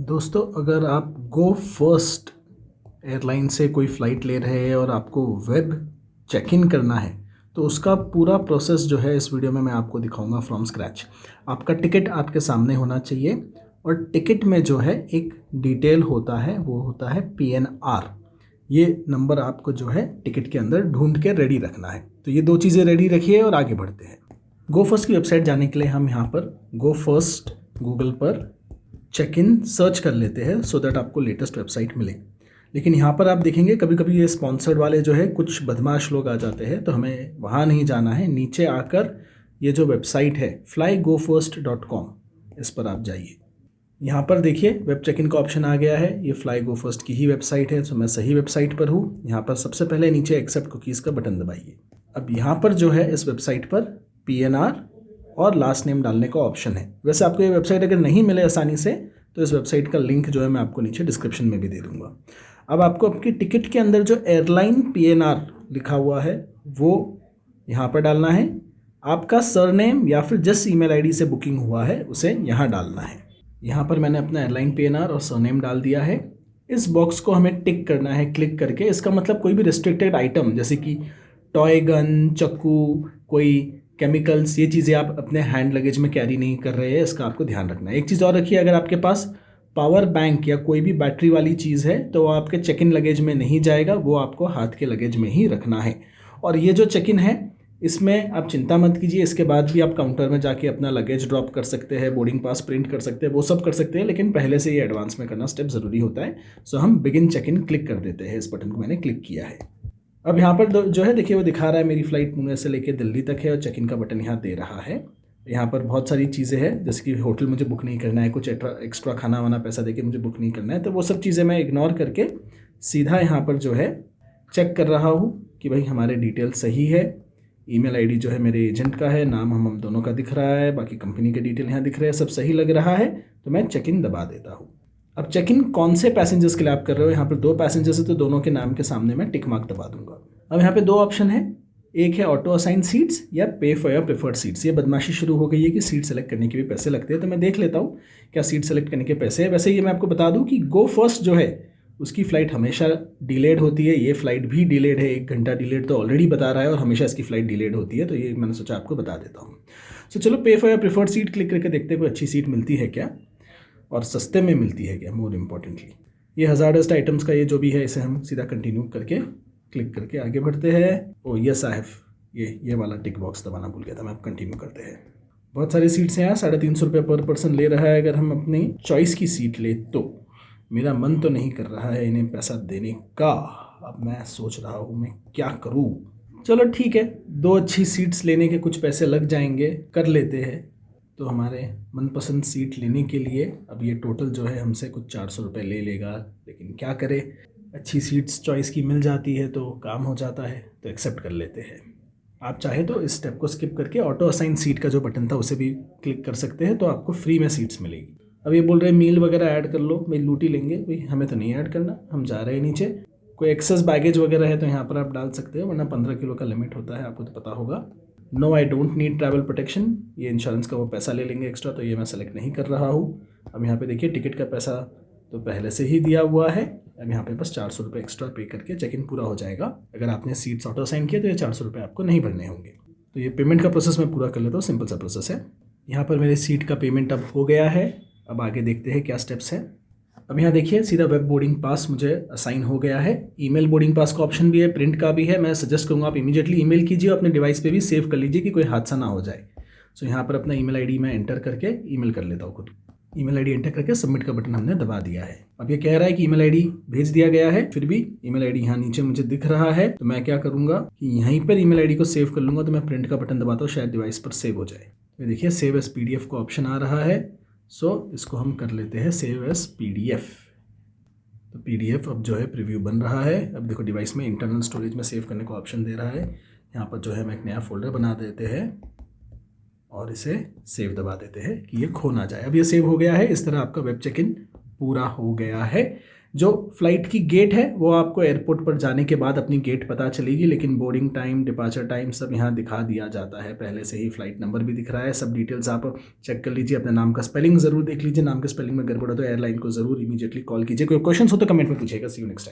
दोस्तों, अगर आप गो फर्स्ट एयरलाइन से कोई फ़्लाइट ले रहे हैं और आपको वेब चेक इन करना है तो उसका पूरा प्रोसेस जो है इस वीडियो में मैं आपको दिखाऊंगा फ्रॉम स्क्रैच। आपका टिकट आपके सामने होना चाहिए और टिकट में जो है एक डिटेल होता है, वो होता है PNR। ये नंबर आपको जो है टिकट के अंदर ढूंढ के रेडी रखना है। तो ये दो चीज़ें रेडी रखिए और आगे बढ़ते हैं। गो फर्स्ट की वेबसाइट जाने के लिए हम यहाँ पर गो फर्स्ट गूगल पर चेक इन सर्च कर लेते हैं सो दैट आपको लेटेस्ट वेबसाइट मिले। लेकिन यहाँ पर आप देखेंगे कभी कभी ये स्पॉन्सर्ड वाले जो है कुछ बदमाश लोग आ जाते हैं, तो हमें वहाँ नहीं जाना है। नीचे आकर ये जो वेबसाइट है flygofirst.com, इस पर आप जाइए। यहाँ पर देखिए वेब चेक इन का ऑप्शन आ गया है। ये फ्लाई गो फर्स्ट की ही वेबसाइट है, तो मैं सही वेबसाइट पर हूँ। यहाँ पर सबसे पहले नीचे एक्सेप्ट कुकीज़ का बटन दबाइए। अब यहाँ पर जो है इस वेबसाइट पर PNR और लास्ट नेम डालने का ऑप्शन है। वैसे आपको ये वेबसाइट अगर नहीं मिले आसानी से तो इस वेबसाइट का लिंक जो है मैं आपको नीचे डिस्क्रिप्शन में भी दे दूँगा। अब आपको आपकी टिकट के अंदर जो एयरलाइन PNR लिखा हुआ है वो यहाँ पर डालना है। आपका सरनेम या फिर जिस ईमेल आईडी से बुकिंग हुआ है उसे यहाँ डालना है। यहाँ पर मैंने अपना एयरलाइन PNR और सरनेम डाल दिया है। इस बॉक्स को हमें टिक करना है क्लिक करके। इसका मतलब कोई भी रिस्ट्रिक्टेड आइटम जैसे कि टॉय गन, चाकू, कोई केमिकल्स, ये चीज़ें आप अपने हैंड लगेज में कैरी नहीं कर रहे हैं, इसका आपको ध्यान रखना है। एक चीज़ और रखिए, अगर आपके पास पावर बैंक या कोई भी बैटरी वाली चीज़ है तो वो आपके चेक इन लगेज में नहीं जाएगा, वो आपको हाथ के लगेज में ही रखना है। और ये जो चेक इन है इसमें आप चिंता मत कीजिए, इसके बाद भी आप काउंटर में जाके अपना लगेज ड्रॉप कर सकते हैं, बोर्डिंग पास प्रिंट कर सकते हैं, वो सब कर सकते हैं, लेकिन पहले से ये एडवांस में करना स्टेप ज़रूरी होता है। सो हम बिगिन चेक इन क्लिक कर देते हैं। इस बटन को मैंने क्लिक किया है। अब यहाँ पर जो है देखिए वो दिखा रहा है मेरी फ़्लाइट पुणे से लेके दिल्ली तक है और चेक इन का बटन यहाँ दे रहा है। यहाँ पर बहुत सारी चीज़ें हैं, जैसे कि होटल मुझे बुक नहीं करना है, कुछ एक्स्ट्रा खाना वाना पैसा देके मुझे बुक नहीं करना है, तो वो सब चीज़ें मैं इग्नोर करके सीधा यहाँ पर जो है चेक कर रहा हूँ कि भाई हमारे डिटेल सही है। ईमेल आईडी जो है मेरे एजेंट का है, नाम हम दोनों का दिख रहा है, बाकी कंपनी के डिटेल यहाँ दिख रहे हैं, सब सही लग रहा है, तो मैं चेक इन दबा देता हूँ। अब चेक इन कौन से पैसेंजर्स के लिए आप कर रहे हो, यहाँ पर 2 पैसेंजर्स है तो दोनों के नाम के सामने मैं टिक मार्क दबा दूंगा। अब यहाँ पे 2 ऑप्शन है, एक है ऑटो असाइन सीट्स या पे फॉर योर प्रेफर्ड सीट्स। ये बदमाशी शुरू हो गई है कि सीट सेलेक्ट करने के भी पैसे लगते हैं, तो मैं देख लेता हूँ क्या सीट सेलेक्ट करने के पैसे हैं। वैसे ये मैं आपको बता दूँ कि गो फर्स्ट जो है उसकी फ़्लाइट हमेशा डिलेड होती है। ये फ़्लाइट भी डिलेड है, 1 घंटा डिलेड तो ऑलरेडी बता रहा है और हमेशा इसकी फ़्लाइट डिलेड होती है, तो ये मैंने सोचा आपको बता देता हूँ। सो चलो पे for your preferred seat click करके देखते हैं कोई अच्छी सीट मिलती है क्या और सस्ते में मिलती है क्या, मोर इम्पॉर्टेंटली। ये हज़ार्डस्ट आइटम्स का ये जो भी है इसे हम सीधा कंटिन्यू करके क्लिक करके आगे बढ़ते हैं। ओ यस आई हैव, ये वाला टिक बॉक्स दबाना भूल गया था मैं। अब कंटिन्यू करते हैं। बहुत सारी सीट्स हैं यहाँ, 350 रुपये पर पर्सन ले रहा है। अगर हम अपनी चॉइस की सीट ले तो मेरा मन तो नहीं कर रहा है इन्हें पैसा देने का। अब मैं सोच रहा हूँ मैं क्या करूँ। चलो ठीक है, 2 अच्छी सीट्स लेने के कुछ पैसे लग जाएंगे, कर लेते हैं। तो हमारे मनपसंद सीट लेने के लिए अब ये टोटल जो है हमसे कुछ 400 रुपये ले लेगा, लेकिन क्या करें, अच्छी सीट्स चॉइस की मिल जाती है तो काम हो जाता है, तो एक्सेप्ट कर लेते हैं। आप चाहे तो इस स्टेप को स्किप करके ऑटो असाइन सीट का जो बटन था उसे भी क्लिक कर सकते हैं, तो आपको फ्री में सीट्स मिलेगी। अब ये बोल रहे हैं मील वगैरह ऐड कर लो, भाई लूट ही लेंगे, भाई हमें तो नहीं ऐड करना, हम जा रहे हैं नीचे। कोई एक्सेस बैगेज वगैरह है तो यहाँ पर आप डाल सकते हो, वरना 15 किलो का लिमिट होता है, आपको तो पता होगा। No I don't need travel protection, ये इंश्योरेंस का वो पैसा ले लेंगे एक्स्ट्रा, तो ये मैं सेलेक्ट नहीं कर रहा हूँ। अब यहाँ पे देखिए टिकट का पैसा तो पहले से ही दिया हुआ है। अब यहाँ पे बस 400 रुपये एक्स्ट्रा पे करके चेक इन पूरा हो जाएगा। अगर आपने सीट्स ऑटो असाइन किए तो ये 400 रुपये आपको नहीं भरने होंगे। तो ये पेमेंट का प्रोसेस मैं पूरा कर लेता हूँ, सिंपल सा प्रोसेस है। यहाँ पर मेरी सीट का पेमेंट अब हो गया है। अब आगे देखते हैं क्या स्टेप्स हैं। अब यहाँ देखिए सीधा वेब बोर्डिंग पास मुझे असाइन हो गया है। ईमेल बोर्डिंग पास का ऑप्शन भी है, प्रिंट का भी है। मैं सजेस्ट करूँगा आप इमीडिएटली ईमेल कीजिए, अपने डिवाइस पे भी सेव कर लीजिए कि कोई हादसा ना हो जाए। सो यहाँ पर अपना ईमेल आईडी मैं एंटर करके ईमेल कर लेता हूँ खुद। ईमेल आईडी एंटर करके सबमिट का बटन हमने दबा दिया है। अब ये कह रहा है कि ईमेल आईडी भेज दिया गया है, फिर भी ईमेल आईडी यहाँ नीचे मुझे दिख रहा है। तो मैं क्या करूँगा कि यहीं पर ईमेल आईडी को सेव कर लूँगा। तो मैं प्रिंट का बटन दबाता हूँ, शायद डिवाइस पर सेव हो जाए। तो देखिए सेव एस PDF का ऑप्शन आ रहा है। सो इसको हम कर लेते हैं सेव एस PDF। तो PDF अब जो है प्रीव्यू बन रहा है। अब देखो डिवाइस में इंटरनल स्टोरेज में सेव करने का ऑप्शन दे रहा है। यहाँ पर जो है मैं एक नया फोल्डर बना देते हैं और इसे सेव दबा देते हैं कि ये खो ना जाए। अब ये सेव हो गया है। इस तरह आपका वेब चेक इन पूरा हो गया है। जो फ़्लाइट की गेट है वो आपको एयरपोर्ट पर जाने के बाद अपनी गेट पता चलेगी, लेकिन बोर्डिंग टाइम, डिपार्चर टाइम सब यहाँ दिखा दिया जाता है पहले से ही। फ़्लाइट नंबर भी दिख रहा है, सब डिटेल्स आप चेक कर लीजिए। अपने नाम का स्पेलिंग ज़रूर देख लीजिए, नाम के स्पेलिंग में गड़बड़ हो तो एयरलाइन को ज़रूर इमीडिएटली कॉल कीजिए। कोई क्वेश्चन हो तो कमेंट में पूछिएगा। सी यू नेक्स्ट टाइम।